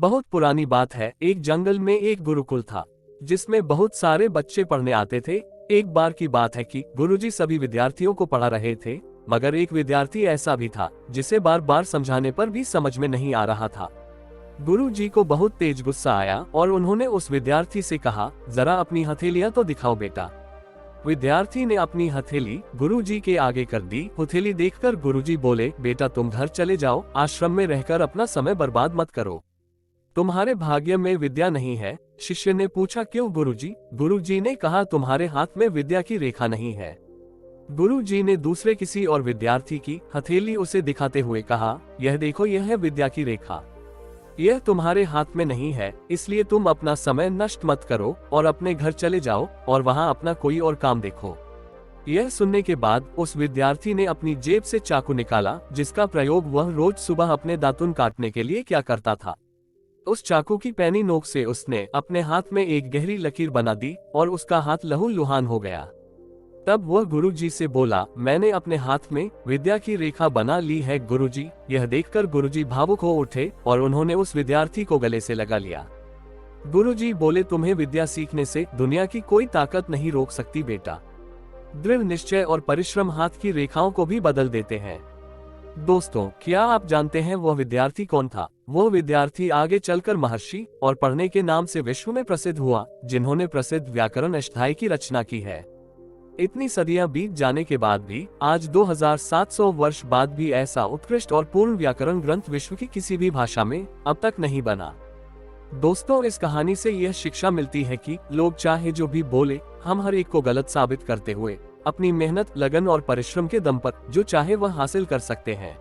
बहुत पुरानी बात है। एक जंगल में एक गुरुकुल था जिसमें बहुत सारे बच्चे पढ़ने आते थे। एक बार की बात है कि गुरुजी सभी विद्यार्थियों को पढ़ा रहे थे, मगर एक विद्यार्थी ऐसा भी था जिसे बार बार समझाने पर भी समझ में नहीं आ रहा था। गुरुजी को बहुत तेज गुस्सा आया और उन्होंने उस विद्यार्थी से कहा, जरा अपनी हथेलियां तो दिखाओ बेटा। विद्यार्थी ने अपनी हथेली गुरुजी के आगे कर दी। हथेली देखकर गुरुजी बोले, बेटा तुम घर चले जाओ, आश्रम में रहकर अपना समय बर्बाद मत करो, तुम्हारे भाग्य में विद्या नहीं है। शिष्य ने पूछा, क्यों गुरुजी? गुरुजी ने कहा, तुम्हारे हाथ में विद्या की रेखा नहीं है। गुरुजी ने दूसरे किसी और विद्यार्थी की हथेली उसे दिखाते हुए कहा, यह देखो, यह है विद्या की रेखा, यह तुम्हारे हाथ में नहीं है, इसलिए तुम अपना समय नष्ट मत करो और अपने घर चले जाओ और वहां अपना कोई और काम देखो। यह सुनने के बाद उस विद्यार्थी ने अपनी जेब से चाकू निकाला, जिसका प्रयोग वह रोज सुबह अपने दातुन काटने के लिए किया करता था। उस चाकू की पैनी नोक से उसने अपने हाथ में एक गहरी लकीर बना दी और उसका हाथ लहूलुहान हो गया। तब वह गुरुजी से बोला, मैंने अपने हाथ में विद्या की रेखा बना ली है गुरुजी। यह देखकर गुरुजी भावुक हो उठे और उन्होंने उस विद्यार्थी को गले से लगा लिया। गुरुजी बोले, तुम्हें विद्या सीखने से दुनिया की कोई ताकत नहीं रोक सकती बेटा। दृढ़ निश्चय और परिश्रम हाथ की रेखाओं को भी बदल देते हैं। दोस्तों, क्या आप जानते हैं वह विद्यार्थी कौन था? वह विद्यार्थी आगे चलकर महर्षि और पढ़ने के नाम से विश्व में प्रसिद्ध हुआ, जिन्होंने प्रसिद्ध व्याकरण अष्टाध्यायी की रचना की है। इतनी सदियां बीत जाने के बाद भी आज 2700 वर्ष बाद भी ऐसा उत्कृष्ट और पूर्ण व्याकरण ग्रंथ विश्व की किसी भी भाषा में अब तक नहीं बना। दोस्तों, इस कहानी से यह शिक्षा मिलती है कि लोग चाहे जो भी बोले, हम हर एक को गलत साबित करते हुए अपनी मेहनत, लगन और परिश्रम के दम पर जो चाहे वह हासिल कर सकते हैं।